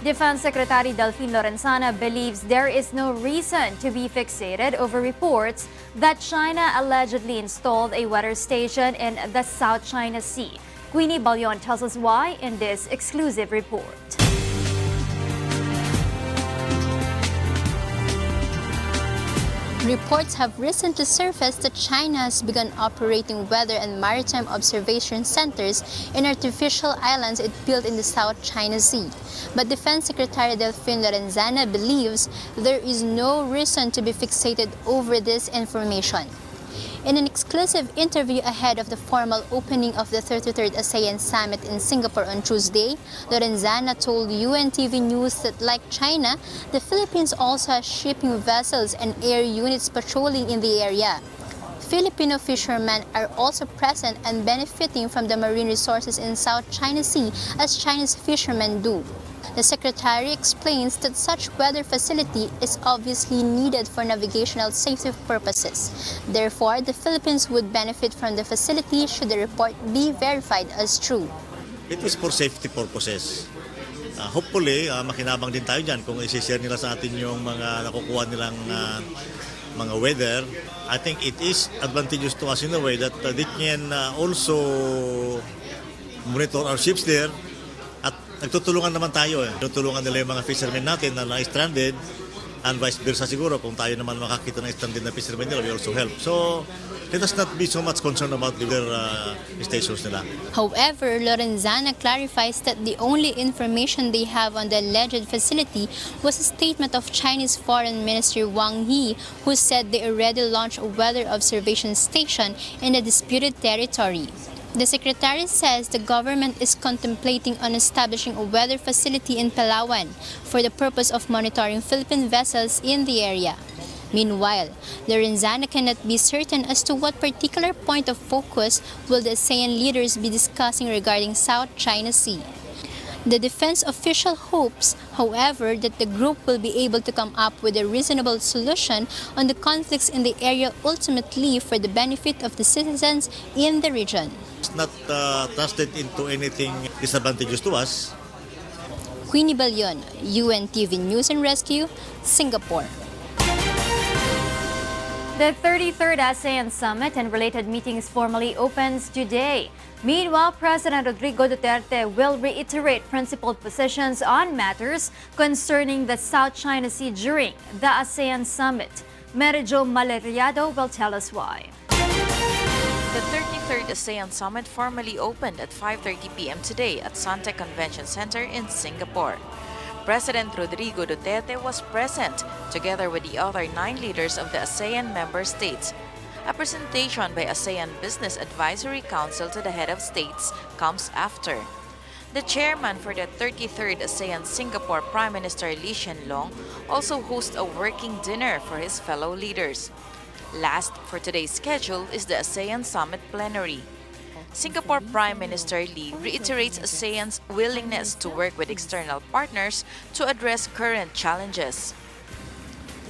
Defense Secretary Lorenzana believes there is no reason to be fixated over reports that China allegedly installed a weather station in the South China Sea. Queenie Balyon tells us why in this exclusive report. Reports have recently surfaced that China has begun operating weather and maritime observation centers in artificial islands it built in the South China Sea. But Defense Secretary Lorenzana believes there is no reason to be fixated over this information. In an exclusive interview ahead of the formal opening of the 33rd ASEAN Summit in Singapore on Tuesday, Lorenzana told UNTV News that like China, the Philippines also has shipping vessels and air units patrolling in the area. Filipino fishermen are also present and benefiting from the marine resources in South China Sea as Chinese fishermen do. The Secretary explains that such weather facility is obviously needed for navigational safety purposes. Therefore, the Philippines would benefit from the facility should the report be verified as true. It is for safety purposes. Hopefully, makinabang din tayo dyan kung isi-share nila sa atin yung mga nakukuha nilang mga weather. I think it is advantageous to us in a way that they can also monitor our ships there. Nagtutulungan naman tayo. Tutulungan nila yung mga fishermen natin na na-stranded and vice versa siguro. Kung tayo naman makakita ng stranded na fishermen nila, we also help. So, let us not be so much concerned about their stations nila. However, Lorenzana clarifies that the only information they have on the alleged facility was a statement of Chinese Foreign Minister Wang Yi, who said they already launched a weather observation station in the disputed territory. The Secretary says the government is contemplating on establishing a weather facility in Palawan for the purpose of monitoring Philippine vessels in the area. Meanwhile, Lorenzana cannot be certain as to what particular point of focus will the ASEAN leaders be discussing regarding South China Sea. The defense official hopes, however, that the group will be able to come up with a reasonable solution on the conflicts in the area, ultimately for the benefit of the citizens in the region. It's not trusted into anything disadvantageous to us. Queenie Balyon, UNTV News and Rescue, Singapore. The 33rd ASEAN Summit and related meetings formally opens today. Meanwhile, President Rodrigo Duterte will reiterate principled positions on matters concerning the South China Sea during the ASEAN Summit. Merijo Maleriado will tell us why. The 33rd ASEAN Summit formally opened at 5:30 p.m. today at Suntec Convention Center in Singapore. President Rodrigo Duterte was present, together with the other 9 leaders of the ASEAN member states. A presentation by ASEAN Business Advisory Council to the head of states comes after. The chairman for the 33rd ASEAN Singapore Prime Minister Lee Hsien Loong also hosts a working dinner for his fellow leaders. Last for today's schedule is the ASEAN Summit plenary. Singapore Prime Minister Lee reiterates ASEAN's willingness to work with external partners to address current challenges.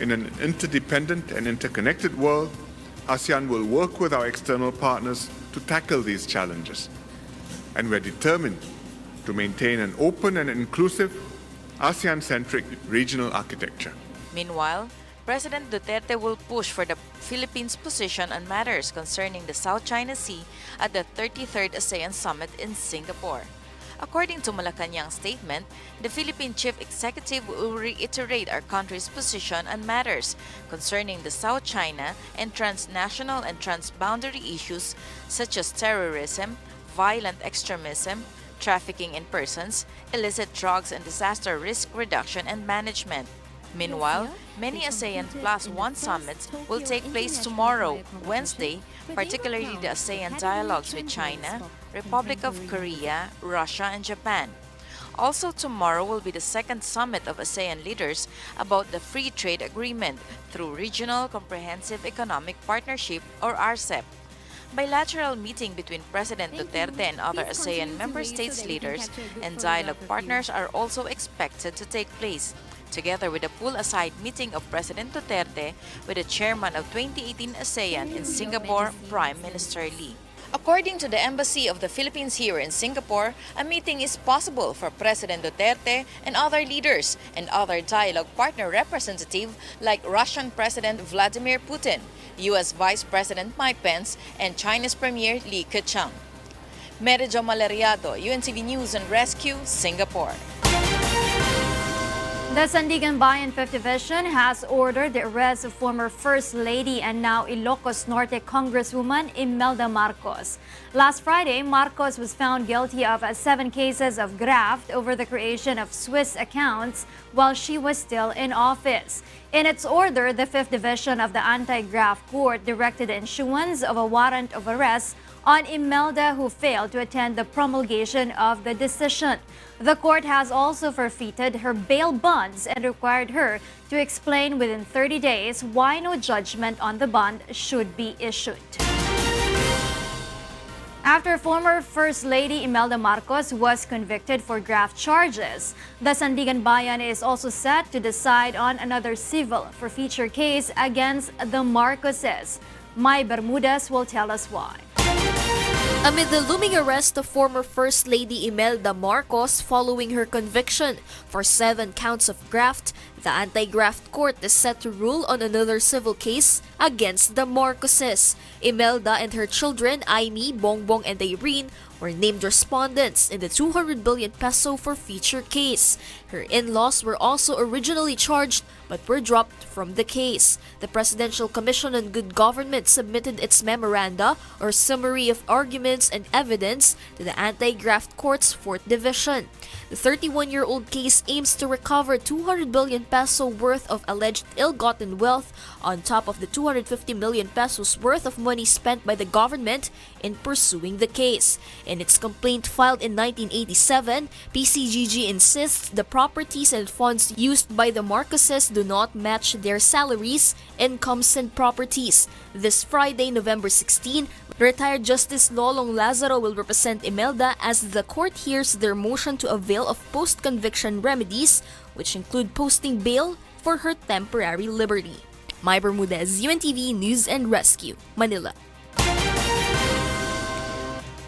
In an interdependent and interconnected world, ASEAN will work with our external partners to tackle these challenges. And we're determined to maintain an open and inclusive ASEAN-centric regional architecture. Meanwhile, President Duterte will push for the Philippines' position on matters concerning the South China Sea at the 33rd ASEAN Summit in Singapore. According to Malacanang's statement, the Philippine Chief Executive will reiterate our country's position on matters concerning the South China and transnational and transboundary issues such as terrorism, violent extremism, trafficking in persons, illicit drugs, and disaster risk reduction and management. Meanwhile, many ASEAN Plus One summits will take place tomorrow, Wednesday, particularly the ASEAN dialogues with China, Republic of Korea, Russia, and Japan. Also tomorrow will be the second summit of ASEAN leaders about the Free Trade Agreement through Regional Comprehensive Economic Partnership or RCEP. Bilateral meeting between President Duterte and other ASEAN member states leaders and dialogue partners are also expected to take place, together with a pull-aside meeting of President Duterte with the chairman of 2018 ASEAN in Singapore, Prime Minister Lee. According to the Embassy of the Philippines here in Singapore, a meeting is possible for President Duterte and other leaders and other dialogue partner representatives like Russian President Vladimir Putin, U.S. Vice President Mike Pence, and Chinese Premier Li Keqiang. Medyo Malariado, UNTV News and Rescue, Singapore. The Sandigan Bayan 5th Division has ordered the arrest of former First Lady and now Ilocos Norte Congresswoman Imelda Marcos. Last Friday, Marcos was found guilty of 7 cases of graft over the creation of Swiss accounts while she was still in office. In its order, the 5th Division of the Anti-Graft Court directed the issuance of a warrant of arrest on Imelda, who failed to attend the promulgation of the decision. The court has also forfeited her bail bonds and required her to explain within 30 days why no judgment on the bond should be issued. After former First Lady Imelda Marcos was convicted for graft charges, the Sandigan Bayan is also set to decide on another civil forfeiture case against the Marcoses. Mai Bermudez will tell us why. Amid the looming arrest of former First Lady Imelda Marcos following her conviction for 7 counts of graft, the anti-graft court is set to rule on another civil case against the Marcoses. Imelda and her children, Imee, Bongbong, and Irene, were named respondents in the 200 billion peso forfeiture case. Her in-laws were also originally charged but were dropped from the case. The Presidential Commission on Good Government submitted its memoranda or summary of arguments and evidence to the Anti-Graft Court's 4th Division. The 31-year-old case aims to recover 200 billion peso worth of alleged ill-gotten wealth on top of the 250 million pesos worth of money spent by the government in pursuing the case. In its complaint filed in 1987, PCGG insists the properties and funds used by the Marcoses do not match their salaries, incomes, and properties. This Friday, November 16, retired Justice Lolong Lazaro will represent Imelda as the court hears their motion to avail of post-conviction remedies, which include posting bail for her temporary liberty. Mai Bermudez, UNTV News and Rescue, Manila.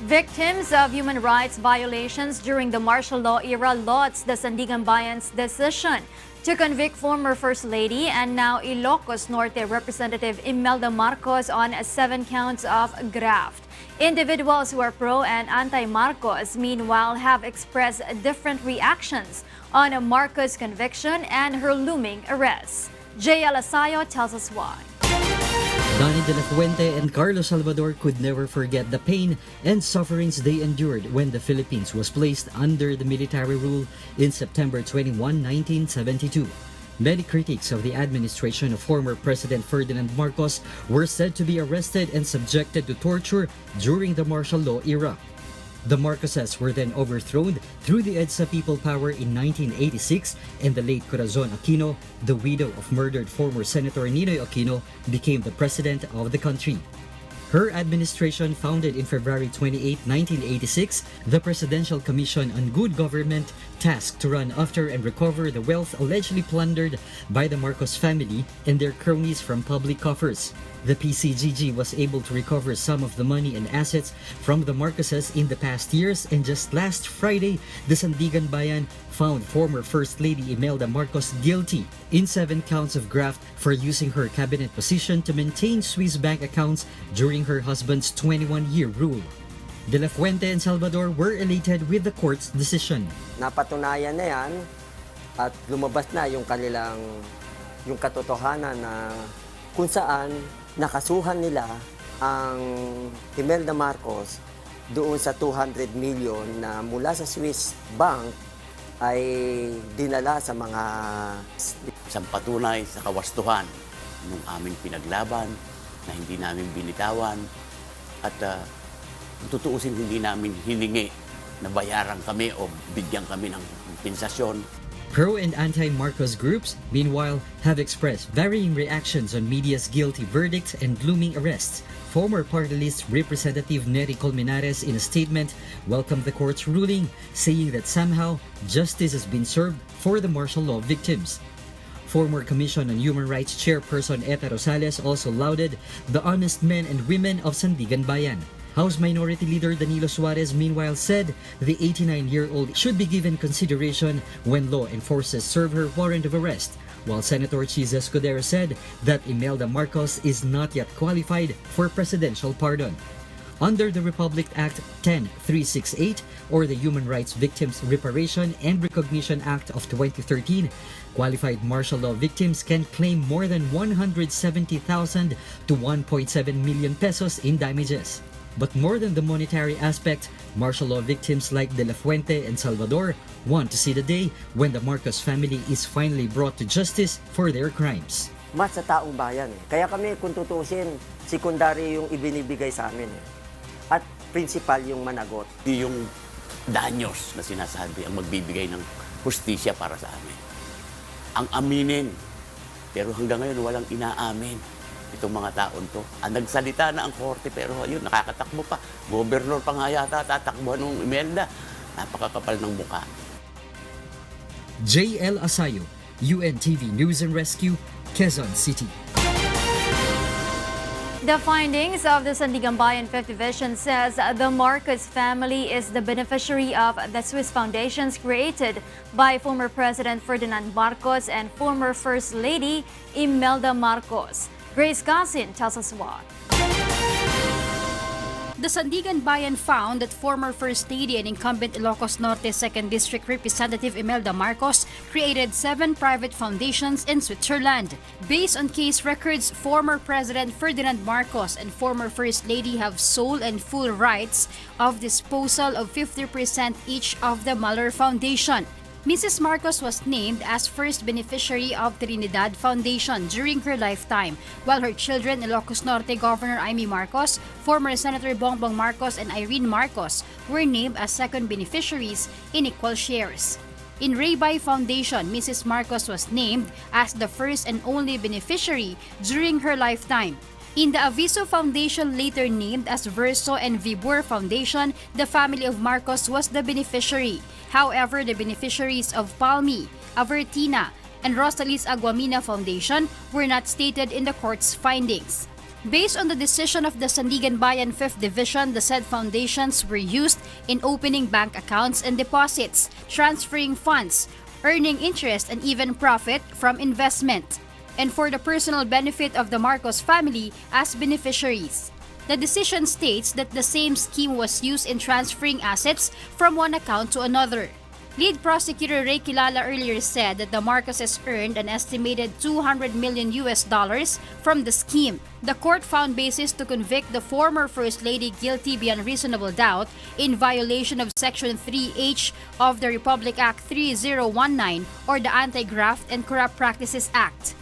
Victims of human rights violations during the martial law era lauds the Sandigan Bayan's decision to convict former First Lady and now Ilocos Norte Representative Imelda Marcos on 7 counts of graft. Individuals who are pro and anti-Marcos, meanwhile, have expressed different reactions on a Marcos conviction and her looming arrest. J.L. Asayo tells us why. Donnie de la Fuente and Carlos Salvador could never forget the pain and sufferings they endured when the Philippines was placed under the military rule in September 21, 1972. Many critics of the administration of former President Ferdinand Marcos were said to be arrested and subjected to torture during the martial law era. The Marcoses were then overthrown through the EDSA People Power in 1986, and the late Corazon Aquino, the widow of murdered former Senator Ninoy Aquino, became the president of the country. Her administration, founded in February 28, 1986, the Presidential Commission on Good Government, tasked to run after and recover the wealth allegedly plundered by the Marcos family and their cronies from public coffers. The PCGG was able to recover some of the money and assets from the Marcoses in the past years, and just last Friday, the Sandigan Bayan found former First Lady Imelda Marcos guilty in 7 counts of graft for using her cabinet position to maintain Swiss bank accounts during her husband's 21-year rule. De la Fuente and Salvador were elated with the court's decision. Napatunayan na yan at lumabas na yung katotohanan na kung saan nakasuhan nila ang Imelda Marcos doon sa 200 million na mula sa Swiss bank ay dinala sa mga isang patunay sa kawastuhan ng aming pinaglaban na hindi namin binitawan at tutuusin hindi namin hiningi na bayaran kami o bigyan kami ng kompensasyon. Pro and anti-Marcos groups, meanwhile, have expressed varying reactions on media's guilty verdict and looming arrests. Former party list Representative Nery Colmenares, in a statement, welcomed the court's ruling, saying that somehow justice has been served for the martial law victims. Former Commission on Human Rights Chairperson Eta Rosales also lauded the honest men and women of Sandigan Bayan. House Minority Leader Danilo Suarez meanwhile said the 89-year-old should be given consideration when law enforcers serve her warrant of arrest, while Senator Chis Escudero said that Imelda Marcos is not yet qualified for presidential pardon. Under the Republic Act 10368 or the Human Rights Victims Reparation and Recognition Act of 2013, qualified martial law victims can claim more than 170,000 to 1.7 million pesos in damages. But more than the monetary aspect, martial law victims like De La Fuente and Salvador want to see the day when the Marcos family is finally brought to justice for their crimes. Mas sa taong bayan eh. Kaya kami kung tutusin, sekundary yung ibinibigay sa amin eh. At principal yung managot. Yung danyos na sinasabi ang magbibigay ng hustisya para sa amin. Ang aminin, pero hanggang ngayon walang inaamin itong mga taon to. Nagsalita na ang korte pero ayun, nakakatakbo pa. Gobernador pa nga yata tatakbo nung Imelda. Napakakapal ng muka. JL Asayo, UNTV News and Rescue, Quezon City. The findings of the Sandigan-Bayan 5th Division says the Marcos family is the beneficiary of the Swiss foundations created by former President Ferdinand Marcos and former First Lady Imelda Marcos. Grace Casin tells us why. The Sandigan-Bayan found that former First Lady and incumbent Ilocos Norte 2nd District Representative Imelda Marcos created 7 private foundations in Switzerland. Based on case records, former President Ferdinand Marcos and former First Lady have sole and full rights of disposal of 50% each of the Muller Foundation. Mrs. Marcos was named as first beneficiary of Trinidad Foundation during her lifetime, while her children, Ilocos Norte Governor Imee Marcos, former Senator Bongbong Marcos, and Irene Marcos, were named as second beneficiaries in equal shares. In Raybay Foundation, Mrs. Marcos was named as the first and only beneficiary during her lifetime. In the Aviso Foundation, later named as Verso and Vibur Foundation, the family of Marcos was the beneficiary. However, the beneficiaries of Palmi, Avertina, and Rosalis Aguamina Foundation were not stated in the court's findings. Based on the decision of the Sandigan-Bayan 5th Division, the said foundations were used in opening bank accounts and deposits, transferring funds, earning interest, and even profit from investment, and for the personal benefit of the Marcos family as beneficiaries. The decision states that the same scheme was used in transferring assets from one account to another. Lead prosecutor Ray Kilala earlier said that the Marcoses earned an estimated $200 million from the scheme. The court found basis to convict the former First Lady guilty beyond reasonable doubt in violation of Section 3H of the Republic Act 3019 or the Anti-Graft and Corrupt Practices Act.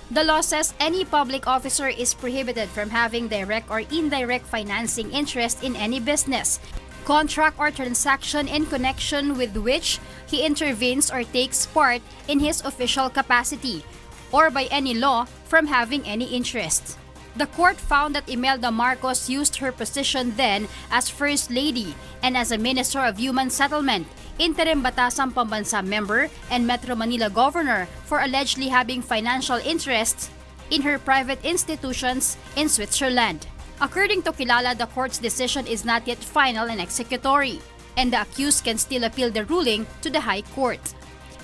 The law says any public officer is prohibited from having direct or indirect financing interest in any business, contract or transaction in connection with which he intervenes or takes part in his official capacity, or by any law from having any interest. The court found that Imelda Marcos used her position then as First Lady and as a Minister of Human Settlement, interim Batasang Pambansa member, and Metro Manila Governor for allegedly having financial interests in her private institutions in Switzerland. According to Kilala, the court's decision is not yet final and executory, and the accused can still appeal the ruling to the High Court.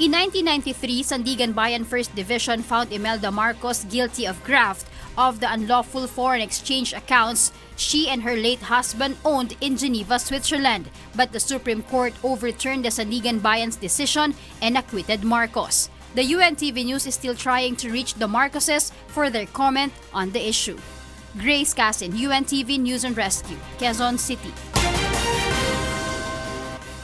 In 1993, Sandigan-Bayan 1st Division found Imelda Marcos guilty of graft of the unlawful foreign exchange accounts she and her late husband owned in Geneva, Switzerland, but the Supreme Court overturned the Sandigan-Bayan's decision and acquitted Marcos. The UNTV News is still trying to reach the Marcoses for their comment on the issue. Grace Casin, UNTV News and Rescue, Quezon City.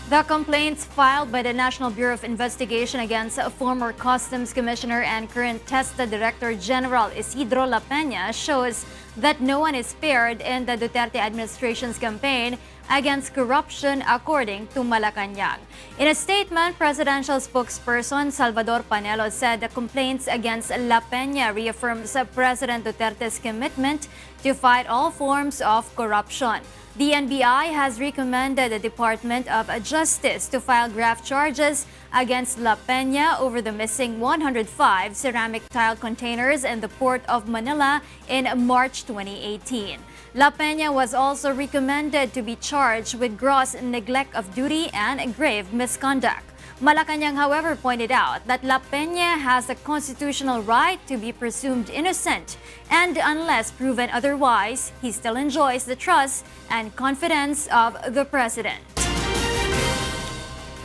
The complaints filed by the National Bureau of Investigation against former Customs Commissioner and current TESTA Director General Isidro La Peña shows that no one is spared in the Duterte administration's campaign against corruption, according to Malacanang. In a statement, presidential spokesperson Salvador Panelo said the complaints against La Peña reaffirms President Duterte's commitment to fight all forms of corruption. The NBI has recommended the Department of Justice to file graft charges against La Peña over the missing 105 ceramic tile containers in the Port of Manila in March 2018. La Peña was also recommended to be charged with gross neglect of duty and grave misconduct. Malacanang, however, pointed out that La Peña has a constitutional right to be presumed innocent, and unless proven otherwise, he still enjoys the trust and confidence of the president.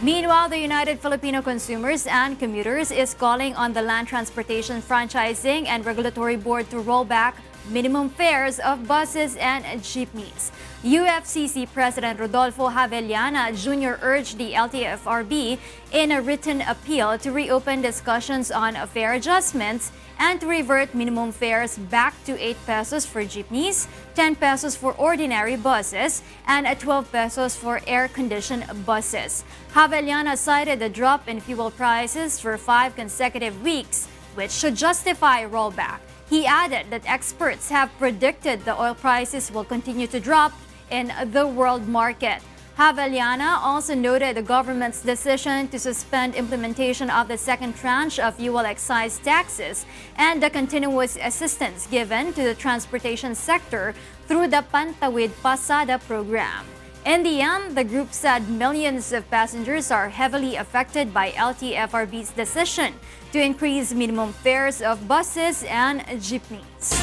Meanwhile, the United Filipino Consumers and Commuters is calling on the Land Transportation Franchising and Regulatory Board to roll back minimum fares of buses and jeepneys. UFCC President Rodolfo Javellana Jr. urged the LTFRB in a written appeal to reopen discussions on fare adjustments and to revert minimum fares back to 8 pesos for jeepneys, 10 pesos for ordinary buses, and 12 pesos for air-conditioned buses. Javellana cited the drop in fuel prices for 5 consecutive weeks, which should justify rollback. He added that experts have predicted the oil prices will continue to drop in the world market. Javellana also noted the government's decision to suspend implementation of the second tranche of fuel excise taxes and the continuous assistance given to the transportation sector through the Pantawid Pasada program. In the end, the group said millions of passengers are heavily affected by LTFRB's decision to increase minimum fares of buses and jeepneys.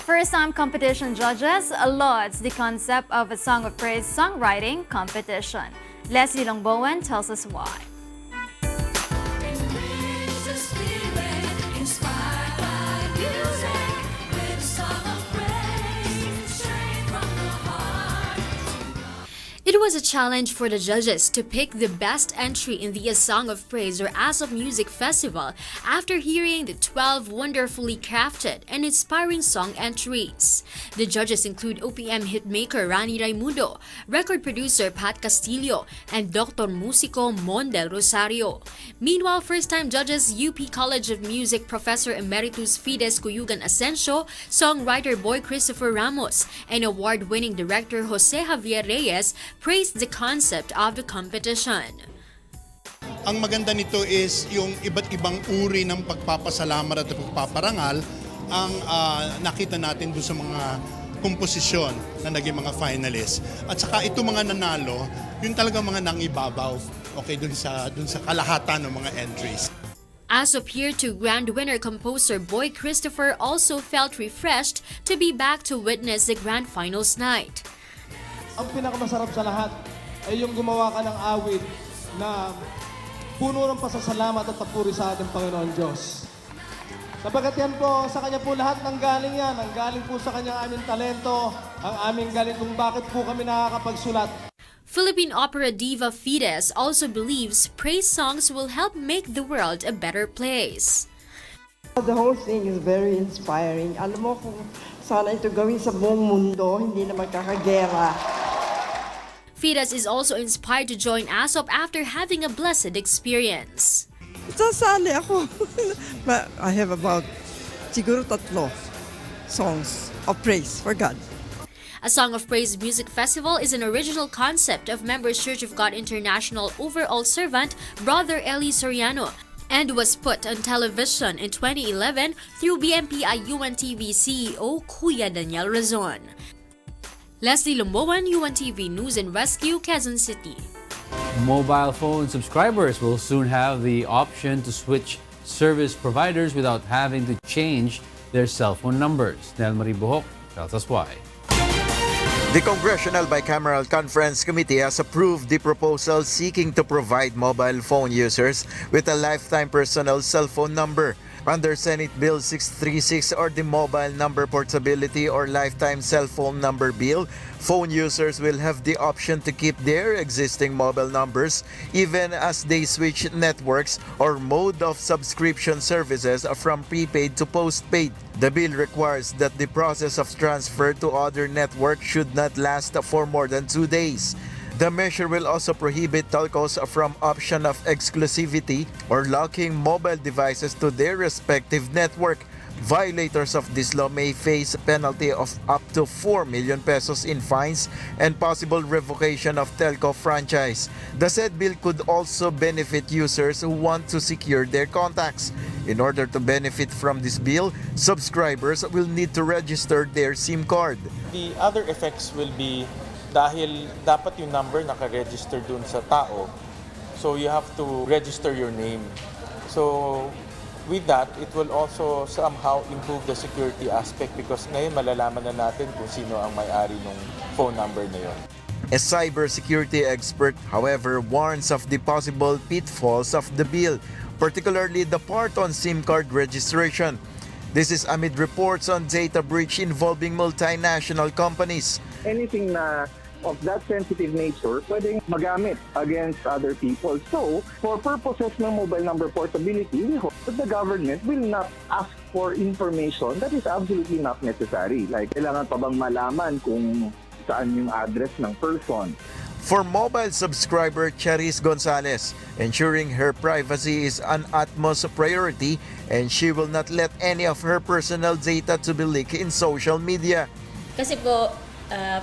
First-time competition judges lauds the concept of a Song of Praise songwriting competition. Leslie Longbowen tells us why. It was a challenge for the judges to pick the best entry in the A Song of Praise or ASOP Music Festival after hearing the 12 wonderfully crafted and inspiring song entries. The judges include OPM hitmaker Rani Raimundo, record producer Pat Castillo, and Dr. Musico Mon del Rosario. Meanwhile, first-time judges UP College of Music Professor Emeritus Fides Cuyugan Asensio, songwriter Boy Christopher Ramos, and award-winning director Jose Javier Reyes praised the concept of the competition. Ang maganda nito is yung iba't ibang uri ng pagpapasalamat at pagpaparangal ang nakita natin doon sa mga komposisyon na naging mga finalists. At saka ito mga nanalo, yun talaga mga nangibabaw, okay, doon sa kalahatan ng mga entries. ASOP Year 2 Grand Winner composer Boy Christopher also felt refreshed to be back to witness the Grand Finals night. Ang pinakamasarap sa lahat ay yung gumawa ka ng awit na puno ng pasasalamat at papuri sa ating Panginoon Diyos. Sabagat yan po, sa Kanya po lahat ng galing yan. Ang galing po sa Kanya aming talento, ang aming galing kung bakit po kami nakakapagsulat. Philippine opera diva Fides also believes praise songs will help make the world a better place. The whole thing is very inspiring. Alam mo kung sana ito gawin sa buong mundo, hindi na magkakagera. Fides is also inspired to join ASOP after having a blessed experience. Sasali ako. But I have about siguro 3 songs of praise for God. A Song of Praise Music Festival is an original concept of Members Church of God International overall servant Brother Eli Soriano and was put on television in 2011 through BMPI UNTV CEO Kuya Daniel Razon. Leslie Lumbowan, UNTV News and Rescue, Quezon City. Mobile phone subscribers will soon have the option to switch service providers without having to change their cell phone numbers. Nel Marie Buhok tells us why. The Congressional Bicameral Conference Committee has approved the proposal seeking to provide mobile phone users with a lifetime personal cell phone number. Under Senate Bill 636 or the Mobile Number Portability or Lifetime Cell Phone Number Bill, phone users will have the option to keep their existing mobile numbers even as they switch networks or mode of subscription services from prepaid to postpaid. The bill requires that the process of transfer to other networks should not last for more than 2 days. The measure will also prohibit telcos from option of exclusivity or locking mobile devices to their respective network. Violators of this law may face a penalty of up to 4 million pesos in fines and possible revocation of telco franchise. The said bill could also benefit users who want to secure their contacts. In order to benefit from this bill, subscribers will need to register their SIM card. The other effects will be dahil dapat yung number naka-register dun sa tao, so you have to register your name. So with that, it will also somehow improve the security aspect because ngayon malalaman na natin kung sino ang may-ari ng phone number na yun. A cybersecurity expert, however, warns of the possible pitfalls of the bill, particularly the part on SIM card registration. This is amid reports on data breach involving multinational companies. Anything na of that sensitive nature, pwedeng magamit against other people. So, for purposes ng mobile number portability, we hope that the government will not ask for information that is absolutely not necessary. Like, kailangan pa bang malaman kung saan yung address ng person. For mobile subscriber Charis Gonzalez, ensuring her privacy is an utmost priority and she will not let any of her personal data to be leaked in social media. Kasi po,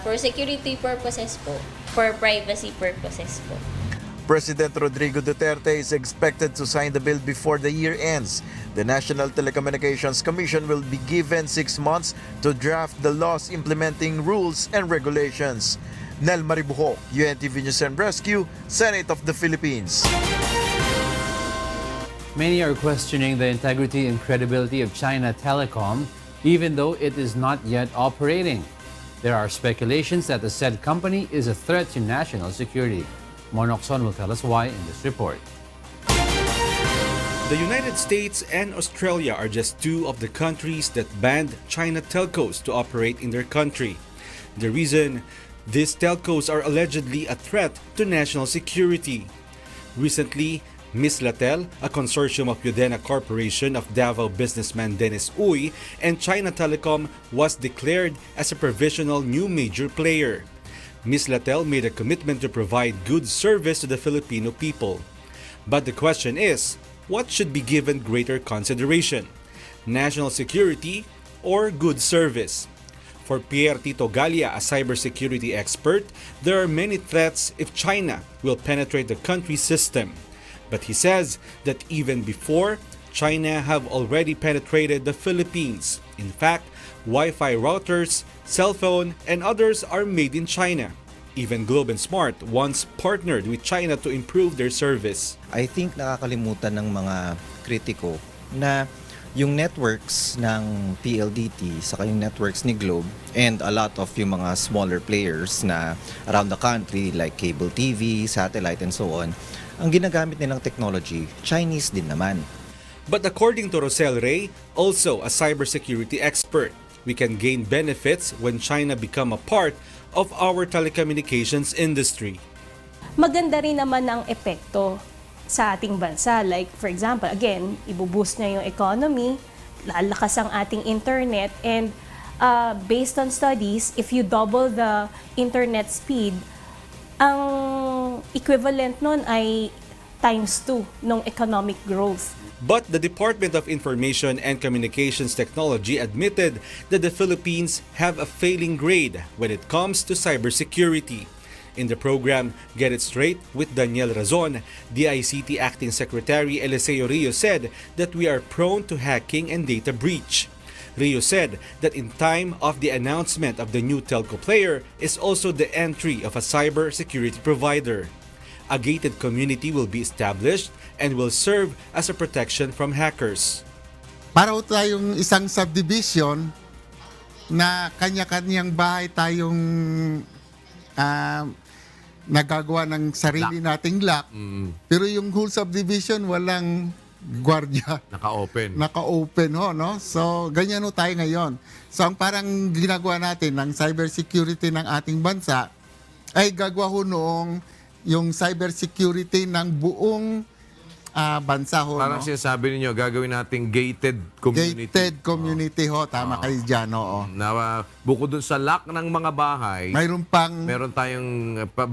for security purposes po, for privacy purposes po. President Rodrigo Duterte is expected to sign the bill before the year ends. The National Telecommunications Commission will be given 6 months to draft the laws implementing rules and regulations. Nel Maribuho, UNTV News and Rescue, Senate of the Philippines. Many are questioning the integrity and credibility of China Telecom, even though it is not yet operating. There are speculations that the said company is a threat to national security. Monokson will tell us why in this report. The United States and Australia are just two of the countries that banned China telcos to operate in their country. The reason? These telcos are allegedly a threat to national security. Recently, Ms. Latel, a consortium of Udena Corporation of Davao businessman Dennis Uy, and China Telecom was declared as a provisional new major player. Ms. Latel made a commitment to provide good service to the Filipino people. But the question is, what should be given greater consideration? National security or good service? For Pierre Tito Galia, a cybersecurity expert, there are many threats if China will penetrate the country's system. But he says that even before, China have already penetrated the Philippines. In fact, Wi-Fi routers, cell phone, and others are made in China. Even Globe and Smart once partnered with China to improve their service. I think nakakalimutan ng mga kritiko na yung networks ng PLDT saka yung networks ni Globe and a lot of yung mga smaller players na around the country like cable TV, satellite, and so on, ang ginagamit nilang technology, Chinese din naman. But according to Rosel Ray, also a cybersecurity expert, we can gain benefits when China become a part of our telecommunications industry. Maganda rin naman ang epekto sa ating bansa. Like for example, again, ibuboost niya yung economy, lalakas ang ating internet, and based on studies, if you double the internet speed, ang equivalent nun ay times 2 ng economic growth. But the Department of Information and Communications Technology admitted that the Philippines have a failing grade when it comes to cybersecurity. In the program Get It Straight with Daniel Razon, the ICT Acting Secretary Eliseo Rio said that we are prone to hacking and data breach. Rio said that in time of the announcement of the new telco player is also the entry of a cyber security provider. A gated community will be established and will serve as a protection from hackers. Para tayong isang subdivision na kanya-kanyang bahay tayong nagagawa ng sarili nating lock. Pero yung whole subdivision walang gwardiya. Naka-open. Naka-open ho, no? So, ganyan ho tayo ngayon. So, ang parang ginagawa natin ng cybersecurity ng ating bansa ay gagawa ho noong yung cybersecurity ng buong bansa ho. Parang sinasabi ninyo, gagawin nating gated community. Gated community ho. Tama kayo dyan, oo. Na bukod dun sa lock ng mga bahay, meron tayong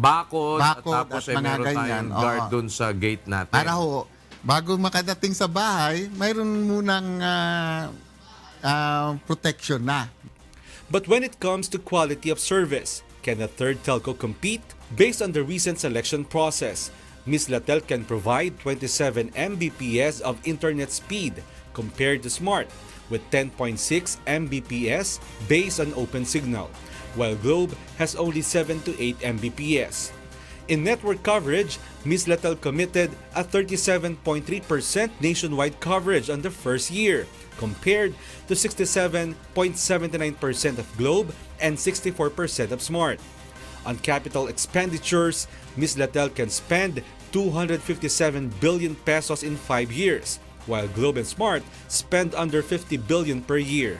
bakod at tapos at meron ganyan. tayong guard dun sa gate natin. Para ho, bago makadating sa bahay, mayroon munang protection na. But when it comes to quality of service, can a third telco compete? Based on the recent selection process, Ms. Latel can provide 27 Mbps of internet speed compared to Smart with 10.6 Mbps based on open signal, while Globe has only 7 to 8 Mbps. In network coverage, Ms. Latel committed a 37.3% nationwide coverage on the first year, compared to 67.79% of Globe and 64% of Smart. On capital expenditures, Ms. Latel can spend 257 billion pesos in 5 years, while Globe and Smart spend under 50 billion per year.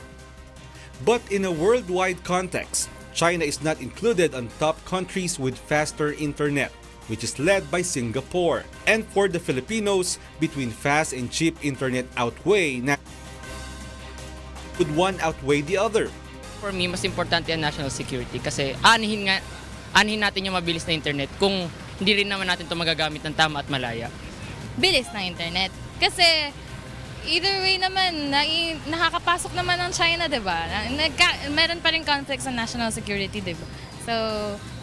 But in a worldwide context, China is not included on top countries with faster internet, which is led by Singapore. And for the Filipinos, between fast and cheap internet would one outweigh the other? For me, mas importante ang national security kasi anihin natin yung mabilis na internet kung hindi rin naman natin ito magagamit ng tama at malaya. Bilis ng internet. Kasi either way naman, nakakapasok naman ng China, di ba? Meron pa rin conflict sa national security, di ba? So,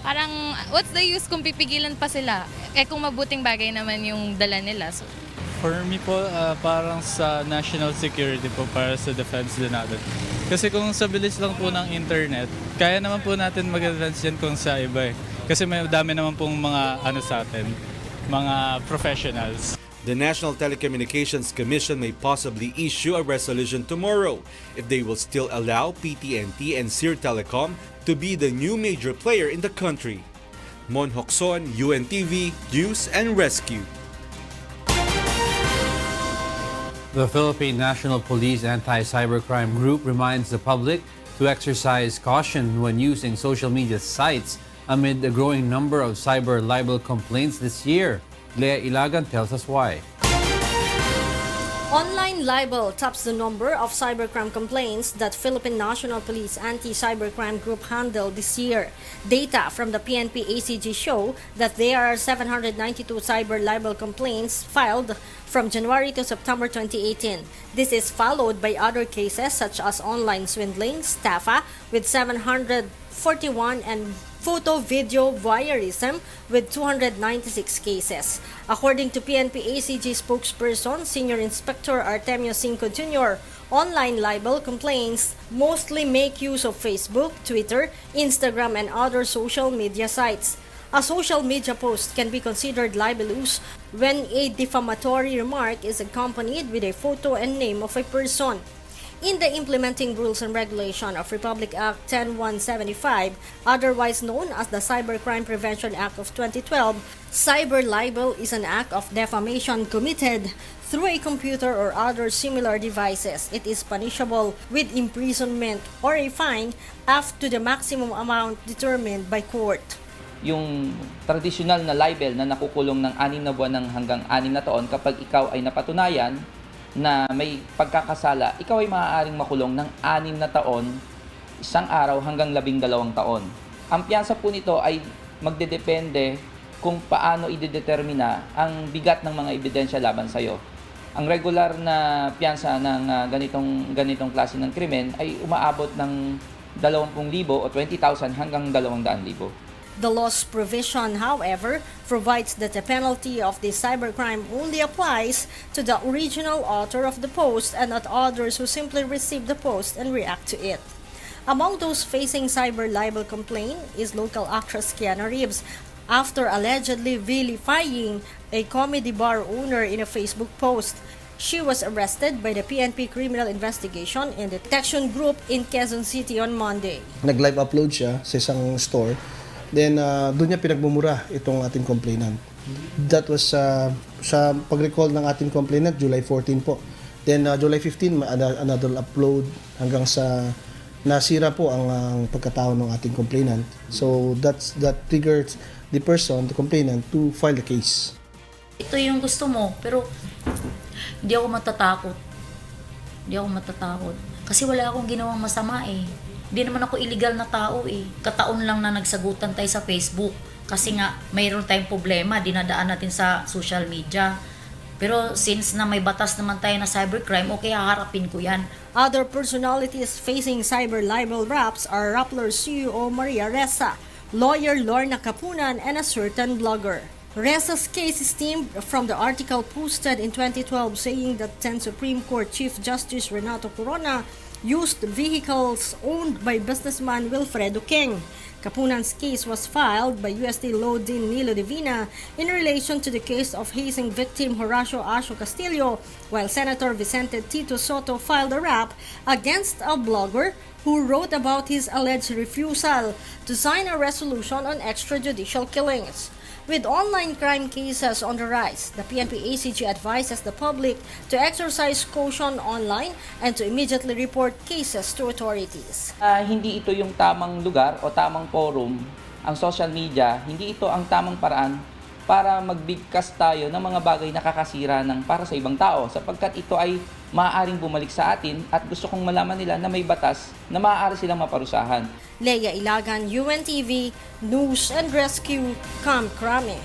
parang, what's the use kung pipigilan pa sila? Kung mabuting bagay naman yung dala nila. So, for me po, parang sa national security po, para sa defense din natin. Kasi kung sa bilis lang po ng internet, kaya naman po natin mag-advance yan kung sa iba eh. Kasi may dami naman pong mga sa atin, mga professionals. The National Telecommunications Commission may possibly issue a resolution tomorrow if they will still allow PT&T and Sear Telecom to be the new major player in the country. Mon Hokson, UNTV, News and Rescue. The Philippine National Police Anti-Cybercrime Group reminds the public to exercise caution when using social media sites amid the growing number of cyber libel complaints this year. Lea Ilagan tells us why. Online libel tops the number of cybercrime complaints that Philippine National Police Anti-Cybercrime Group handled this year. Data from the PNP-ACG show that there are 792 cyber libel complaints filed from January to September 2018. This is followed by other cases such as online swindling, staffa with 741 and photo-video voyeurism with 296 cases. According to PNP-ACG spokesperson, Senior Inspector Artemio Cinco Jr., online libel complaints mostly make use of Facebook, Twitter, Instagram, and other social media sites. A social media post can be considered libelous when a defamatory remark is accompanied with a photo and name of a person. In the Implementing Rules and Regulation of Republic Act 10175, otherwise known as the Cybercrime Prevention Act of 2012, cyber libel is an act of defamation committed through a computer or other similar devices. It is punishable with imprisonment or a fine up to the maximum amount determined by court. Yung traditional na libel na nakukulong ng 6 na buwan hanggang 6 na taon, kapag ikaw ay napatunayan na may pagkakasala, ikaw ay maaaring makulong ng 6 na taon, 1 araw hanggang 12 taon. Ang piyansa po nito ay magdedepende kung paano idedetermina ang bigat ng mga ebidensya laban sa iyo. Ang regular na piyansa ng ganitong klase ng krimen ay umaabot ng 20,000 o 20,000 hanggang 200,000. The law's provision, however, provides that the penalty of this cybercrime only applies to the original author of the post and not others who simply receive the post and react to it. Among those facing cyber libel complaint is local actress Keanu Reeves, after allegedly vilifying a comedy bar owner in a Facebook post. She was arrested by the PNP Criminal Investigation and Detection Group in Quezon City on Monday. Nag-live upload siya sa isang store. Then, doon niya pinagmumura itong ating complainant. That was sa pag-recall ng ating complainant, July 14 po. Then, July 15, another upload hanggang sa nasira po ang pagkatao ng ating complainant. So, that triggered the person, the complainant, to file the case. Ito yung gusto mo, pero hindi ako matatakot. Kasi wala akong ginawang masama eh. Hindi naman ako illegal na tao eh. Kataon lang na nagsagutan tayo sa Facebook. Kasi nga, mayroon tayong problema, dinadaan natin sa social media. Pero since na may batas naman tayo na cybercrime, okay, haharapin ko yan. Other personalities facing cyber libel raps are Rappler CEO Maria Ressa, lawyer Lorna Kapunan, and a certain blogger. Ressa's case stemmed from the article posted in 2012 saying that 10 Supreme Court Chief Justice Renato Corona used vehicles owned by businessman Wilfredo King. Kapunan's case was filed by UST Law Dean Nilo Divina in relation to the case of hazing victim Horacio Asio Castillo, while Senator Vicente Tito Soto filed a rap against a blogger who wrote about his alleged refusal to sign a resolution on extrajudicial killings. With online crime cases on the rise, the PNP-ACG advises the public to exercise caution online and to immediately report cases to authorities. Hindi ito yung tamang lugar o tamang forum, ang social media, hindi ito ang tamang paraan para magbigkas tayo ng mga bagay na kakasira ng para sa ibang tao sapagkat ito ay maaaring bumalik sa atin at gusto kong malaman nila na may batas na maaari silang maparusahan. Leia Ilagan, UNTV, News and Rescue, Camp Crame.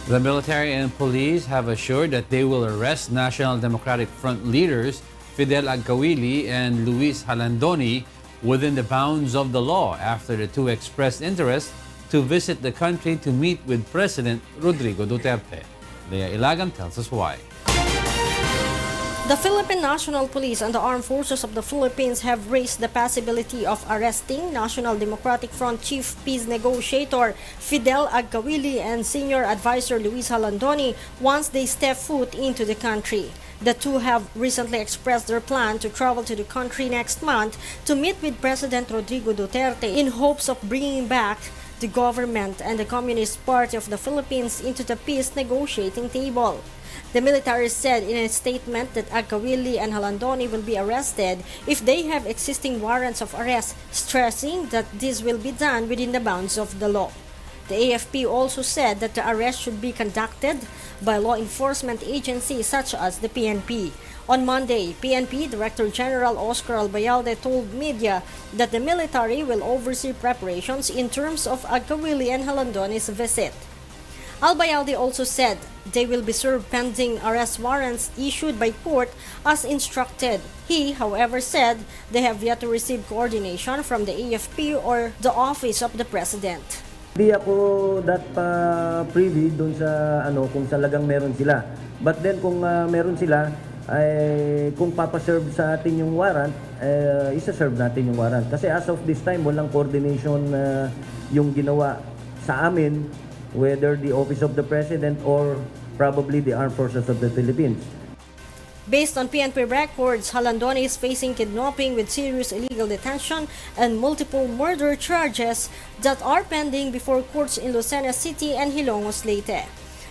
The military and police have assured that they will arrest National Democratic Front leaders Fidel Agcawili and Luis Halandoni within the bounds of the law after the two expressed interest to visit the country to meet with President Rodrigo Duterte. Leia Ilagan tells us why. The Philippine National Police and the Armed Forces of the Philippines have raised the possibility of arresting National Democratic Front Chief Peace Negotiator Fidel Agcawili and Senior Advisor Luis Halandoni once they step foot into the country. The two have recently expressed their plan to travel to the country next month to meet with President Rodrigo Duterte in hopes of bringing back the government and the Communist Party of the Philippines into the peace negotiating table. The military said in a statement that Agcawili and Halandoni will be arrested if they have existing warrants of arrest, stressing that this will be done within the bounds of the law. The AFP also said that the arrest should be conducted by law enforcement agencies such as the PNP. On Monday, PNP Director General Oscar Albayalde told media that the military will oversee preparations in terms of Agcawili and Halandoni's visit. Albayalde also said they will be served pending arrest warrants issued by court as instructed. He, however, said they have yet to receive coordination from the AFP or the Office of the President. Hindi ako that privy doon sa kung talagang meron sila. But then kung meron sila, ay kung papaserve sa atin yung warrant, isa-serve natin yung warrant. Kasi as of this time, walang coordination yung ginawa sa amin, whether the Office of the President or probably the Armed Forces of the Philippines. Based on PNP records, Halandoni is facing kidnapping with serious illegal detention and multiple murder charges that are pending before courts in Lucena City and Hilongos Leyte.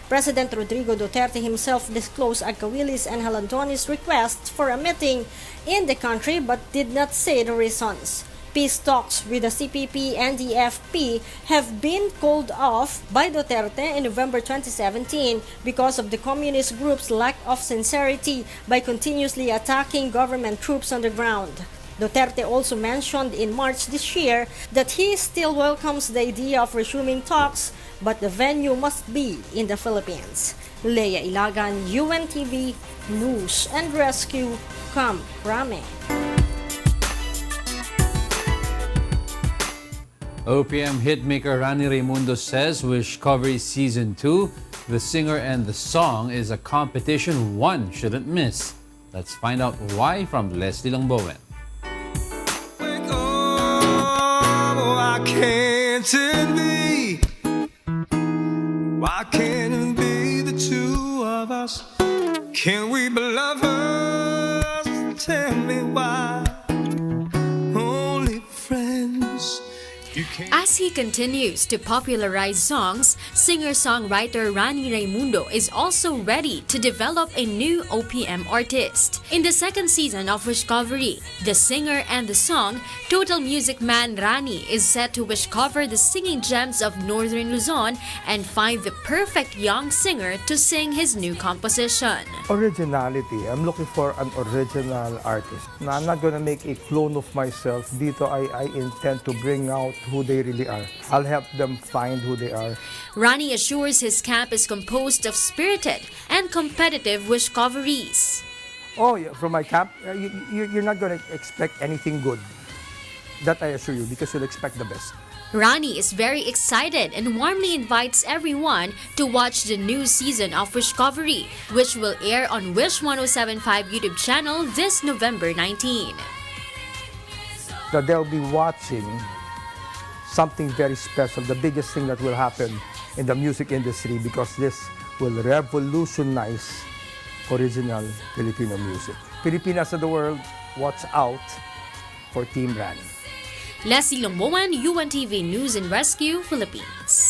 President Rodrigo Duterte himself disclosed Agcawili's and Halandoni's requests for a meeting in the country but did not say the reasons. Peace talks with the CPP and the FP have been called off by Duterte in November 2017 because of the communist group's lack of sincerity by continuously attacking government troops on the ground. Duterte also mentioned in March this year that he still welcomes the idea of resuming talks, but the venue must be in the Philippines. Leia Ilagan, UNTV, News and Rescue, Camp Crame. OPM hitmaker Rani Raimundo says Wishcovery Season 2, the singer and the song, is a competition one shouldn't miss. Let's find out why from Leslie Longbowen. Why can't it be? Why can't it be the two of us? Can we be lovers? Tell me why. Only friends. As he continues to popularize songs, singer-songwriter Rani Raimundo is also ready to develop a new OPM artist. In the second season of Wishcovery, the singer and the song, Total Music Man Rani is set to wishcover the singing gems of Northern Luzon and find the perfect young singer to sing his new composition. Originality. I'm looking for an original artist. Now, I'm not gonna make a clone of myself. Dito I intend to bring out who they really are. I'll help them find who they are. Rani assures his camp is composed of spirited and competitive wishcoveries. Oh, yeah, from my camp, you're not going to expect anything good. That I assure you, because you'll expect the best. Rani is very excited and warmly invites everyone to watch the new season of Wishcovery, which will air on Wish 1075 YouTube channel this November 19. That they'll be watching something very special, the biggest thing that will happen in the music industry, because this will revolutionize original Filipino music. Filipinas of the world, watch out for Team Rani. Leslie Longboan, UNTV News and Rescue, Philippines.